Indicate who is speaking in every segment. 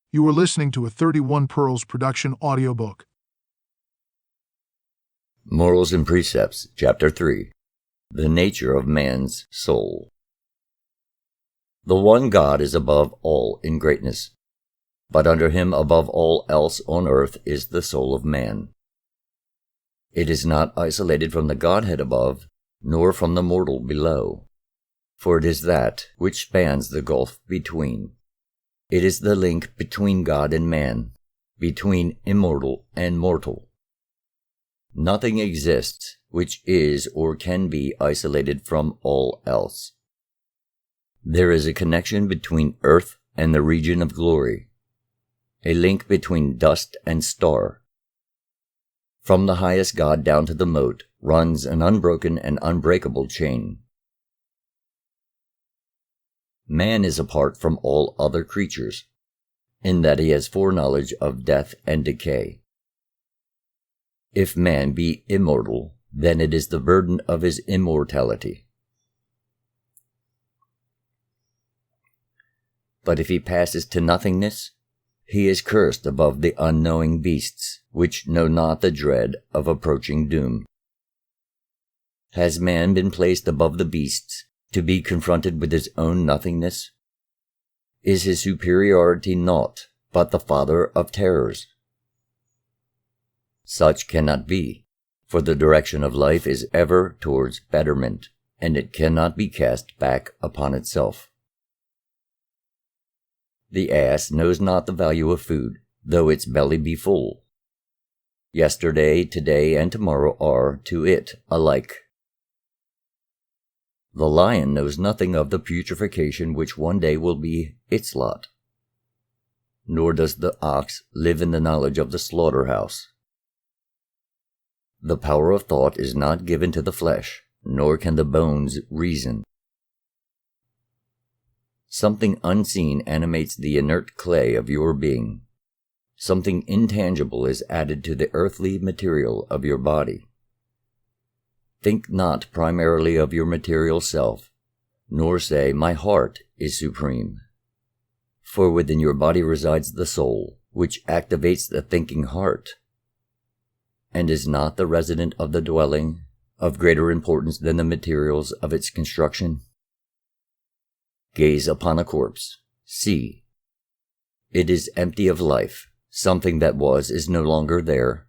Speaker 1: You are listening to a 31 Pearls production audiobook.
Speaker 2: Morals and Precepts, Chapter 3. The Nature of Man's Soul. The one God is above all in greatness, but under him above all else on earth is the soul of man. It is not isolated from the Godhead above, nor from the mortal below, for it is that which spans the gulf between. It is the link between God and man, between immortal and mortal. Nothing exists which is or can be isolated from all else. There is a connection between earth and the region of glory, a link between dust and star. From the highest God down to the mote runs an unbroken and unbreakable chain. Man is apart from all other creatures, in that he has foreknowledge of death and decay. If man be immortal, then it is the burden of his immortality. But if he passes to nothingness, he is cursed above the unknowing beasts, which know not the dread of approaching doom. Has man been placed above the beasts, to be confronted with his own nothingness? Is his superiority naught but the father of terrors? Such cannot be, for the direction of life is ever towards betterment, and it cannot be cast back upon itself. The ass knows not the value of food, though its belly be full. Yesterday, today, and tomorrow are, to it, alike. The lion knows nothing of the putrefaction which one day will be its lot. Nor does the ox live in the knowledge of the slaughterhouse. The power of thought is not given to the flesh, nor can the bones reason. Something unseen animates the inert clay of your being. Something intangible is added to the earthly material of your body. Think not primarily of your material self, nor say, "My heart is supreme." For within your body resides the soul, which activates the thinking heart. And is not the resident of the dwelling of greater importance than the materials of its construction? Gaze upon a corpse. See. It is empty of life. Something that was is no longer there.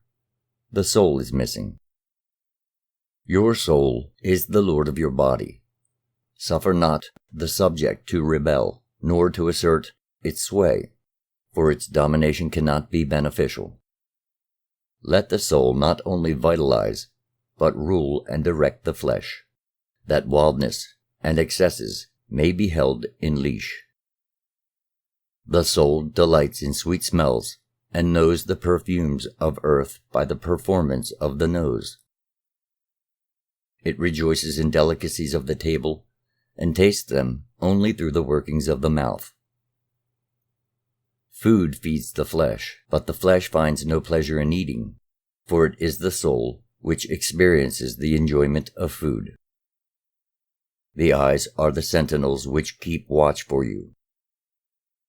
Speaker 2: The soul is missing. Your soul is the lord of your body. Suffer not the subject to rebel, nor to assert its sway, for its domination cannot be beneficial. Let the soul not only vitalize, but rule and direct the flesh, that wildness and excesses may be held in leash. The soul delights in sweet smells, and knows the perfumes of earth by the performance of the nose. It rejoices in delicacies of the table, and tastes them only through the workings of the mouth. Food feeds the flesh, but the flesh finds no pleasure in eating, for it is the soul which experiences the enjoyment of food. The eyes are the sentinels which keep watch for you,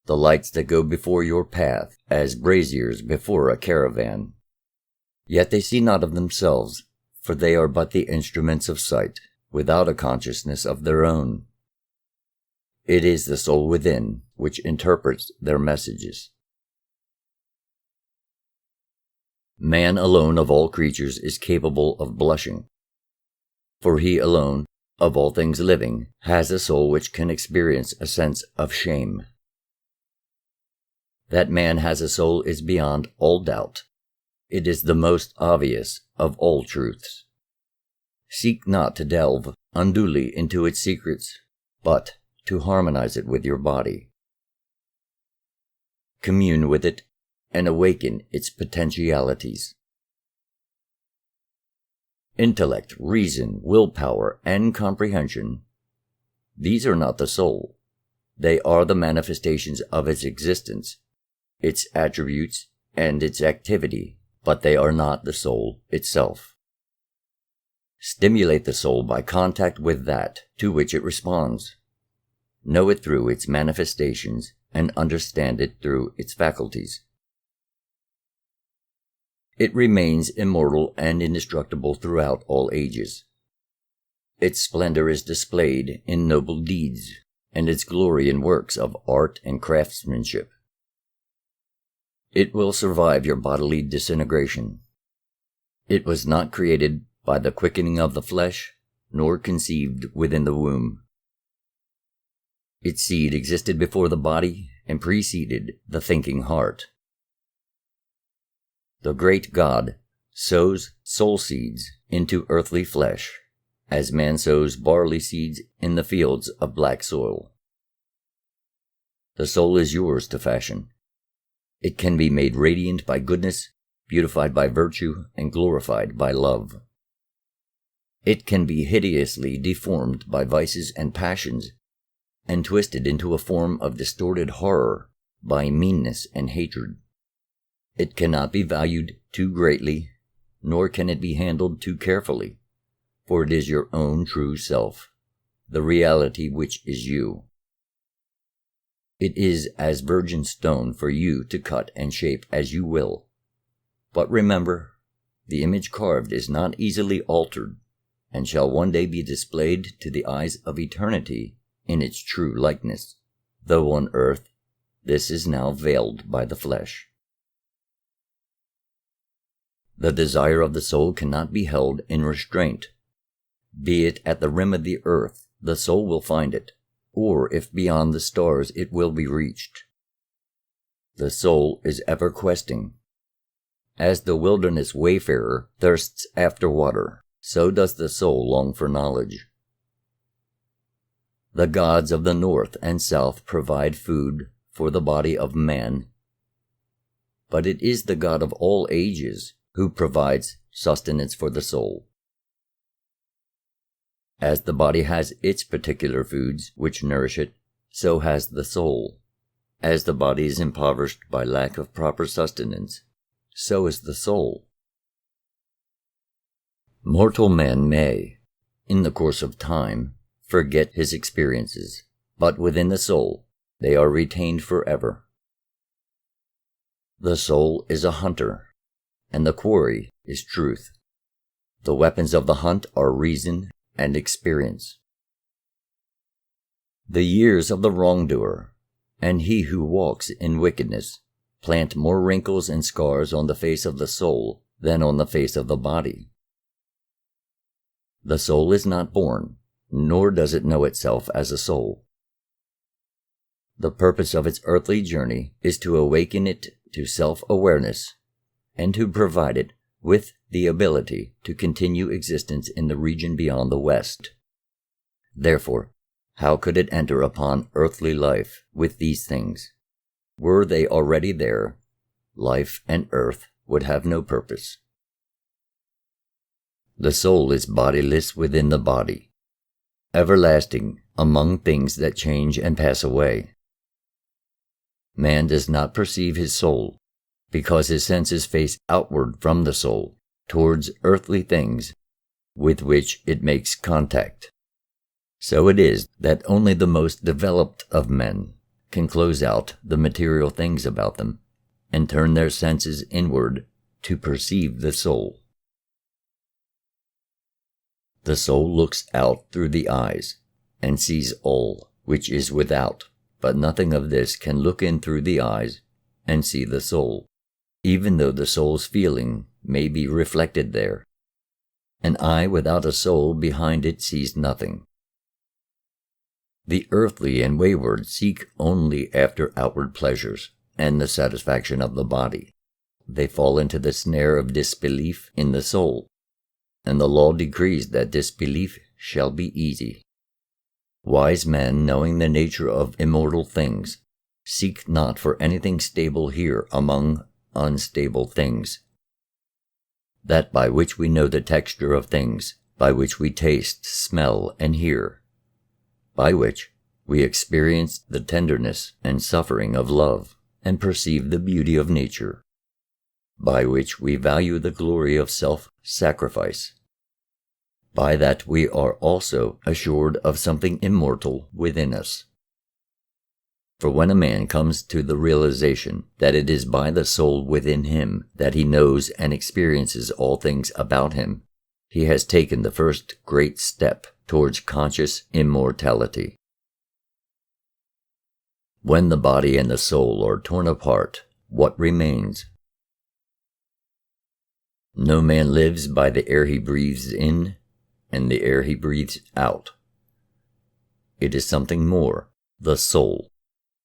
Speaker 2: the lights that go before your path as braziers before a caravan. Yet they see not of themselves, for they are but the instruments of sight, without a consciousness of their own. It is the soul within which interprets their messages. Man alone of all creatures is capable of blushing, for he alone, of all things living, has a soul which can experience a sense of shame. That man has a soul is beyond all doubt. It is the most obvious of all truths. Seek not to delve unduly into its secrets, but to harmonize it with your body. Commune with it and awaken its potentialities. Intellect, reason, willpower, and comprehension, these are not the soul. They are the manifestations of its existence, its attributes, and its activity, but they are not the soul itself. Stimulate the soul by contact with that to which it responds. Know it through its manifestations, and understand it through its faculties. It remains immortal and indestructible throughout all ages. Its splendor is displayed in noble deeds, and its glory in works of art and craftsmanship. It will survive your bodily disintegration. It was not created by the quickening of the flesh, nor conceived within the womb. Its seed existed before the body and preceded the thinking heart. The great God sows soul seeds into earthly flesh, as man sows barley seeds in the fields of black soil. The soul is yours to fashion. It can be made radiant by goodness, beautified by virtue, and glorified by love. It can be hideously deformed by vices and passions, and twisted into a form of distorted horror by meanness and hatred. It cannot be valued too greatly, nor can it be handled too carefully, for it is your own true self, the reality which is you. It is as virgin stone for you to cut and shape as you will. But remember, the image carved is not easily altered, and shall one day be displayed to the eyes of eternity in its true likeness, though on earth this is now veiled by the flesh. The desire of the soul cannot be held in restraint. Be it at the rim of the earth, the soul will find it, or if beyond the stars it will be reached. The soul is ever questing. As the wilderness wayfarer thirsts after water, so does the soul long for knowledge. The gods of the north and south provide food for the body of man, but it is the God of all ages who provides sustenance for the soul. As the body has its particular foods which nourish it, so has the soul. As the body is impoverished by lack of proper sustenance, so is the soul. Mortal man may, in the course of time, forget his experiences, but within the soul they are retained forever. The soul is a hunter, and the quarry is truth. The weapons of the hunt are reason and experience. The years of the wrongdoer, and he who walks in wickedness, plant more wrinkles and scars on the face of the soul than on the face of the body. The soul is not born, nor does it know itself as a soul. The purpose of its earthly journey is to awaken it to self-awareness and to provide it with the ability to continue existence in the region beyond the west. Therefore, how could it enter upon earthly life with these things? Were they already there, life and earth would have no purpose. The soul is bodiless within the body, everlasting among things that change and pass away. Man does not perceive his soul, because his senses face outward from the soul, towards earthly things with which it makes contact. So it is that only the most developed of men can close out the material things about them, and turn their senses inward to perceive the soul. The soul looks out through the eyes, and sees all which is without, but nothing of this can look in through the eyes and see the soul, even though the soul's feeling may be reflected there. An eye without a soul behind it sees nothing. The earthly and wayward seek only after outward pleasures and the satisfaction of the body. They fall into the snare of disbelief in the soul, and the law decrees that disbelief shall be easy. Wise men, knowing the nature of immortal things, seek not for anything stable here among unstable things. That by which we know the texture of things, by which we taste, smell, and hear, by which we experience the tenderness and suffering of love, and perceive the beauty of nature, by which we value the glory of self-sacrifice. By that we are also assured of something immortal within us. For when a man comes to the realization that it is by the soul within him that he knows and experiences all things about him, he has taken the first great step towards conscious immortality. When the body and the soul are torn apart, what remains? No man lives by the air he breathes in and the air he breathes out. It is something more, the soul,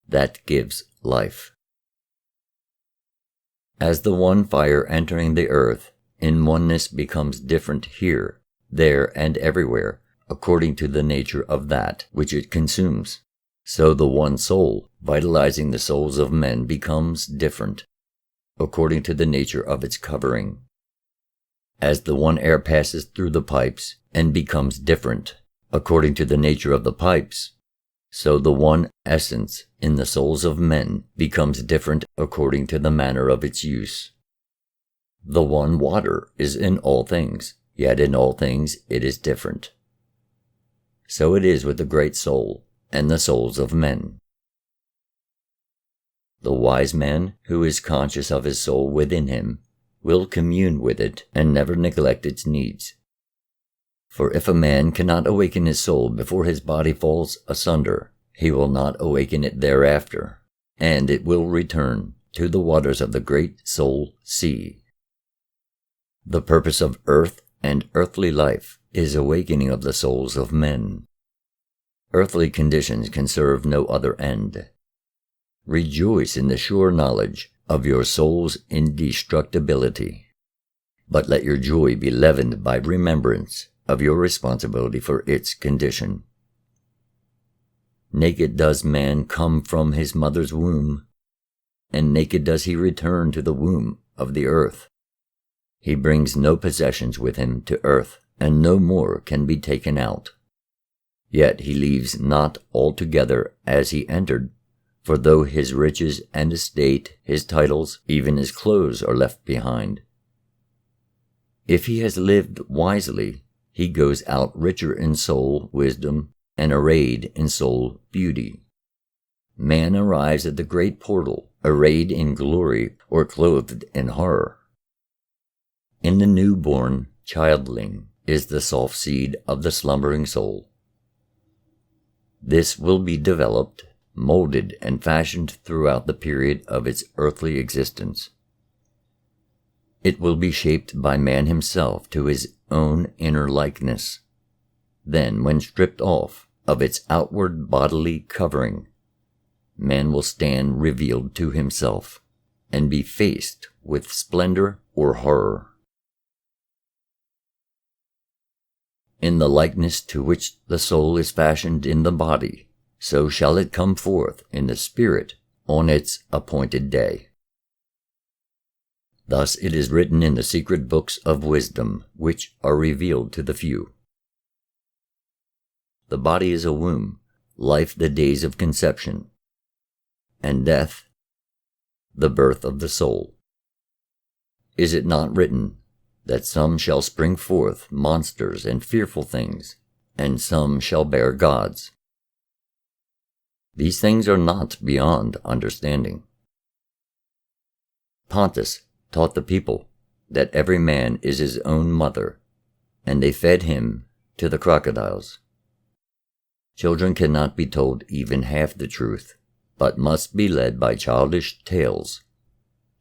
Speaker 2: that gives life. As the one fire entering the earth in oneness becomes different here, there, and everywhere, according to the nature of that which it consumes, so the one soul, vitalizing the souls of men, becomes different, according to the nature of its covering. As the one air passes through the pipes and becomes different, according to the nature of the pipes, so the one essence in the souls of men becomes different according to the manner of its use. The one water is in all things, yet in all things it is different. So it is with the great soul and the souls of men. The wise man who is conscious of his soul within him will commune with it and never neglect its needs. For if a man cannot awaken his soul before his body falls asunder, he will not awaken it thereafter, and it will return to the waters of the great soul sea. The purpose of earth and earthly life is awakening of the souls of men. Earthly conditions can serve no other end. Rejoice in the sure knowledge of your soul's indestructibility, but let your joy be leavened by remembrance of your responsibility for its condition. Naked does man come from his mother's womb, and naked does he return to the womb of the earth. He brings no possessions with him to earth, and no more can be taken out. Yet he leaves not altogether as he entered, for though his riches and estate, his titles, even his clothes are left behind. If he has lived wisely, he goes out richer in soul wisdom and arrayed in soul beauty. Man arrives at the great portal, arrayed in glory or clothed in horror. In the newborn childling is the soft seed of the slumbering soul. This will be developed, molded, and fashioned throughout the period of its earthly existence. It will be shaped by man himself to his own inner likeness. Then, when stripped off of its outward bodily covering, man will stand revealed to himself and be faced with splendor or horror. In the likeness to which the soul is fashioned in the body, so shall it come forth in the spirit on its appointed day. Thus it is written in the secret books of wisdom, which are revealed to the few. The body is a womb, life the days of conception, and death the birth of the soul. Is it not written that some shall spring forth monsters and fearful things, and some shall bear gods? These things are not beyond understanding. Pontus taught the people that every man is his own mother, and they fed him to the crocodiles. Children cannot be told even half the truth, but must be led by childish tales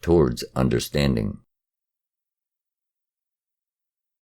Speaker 2: towards understanding.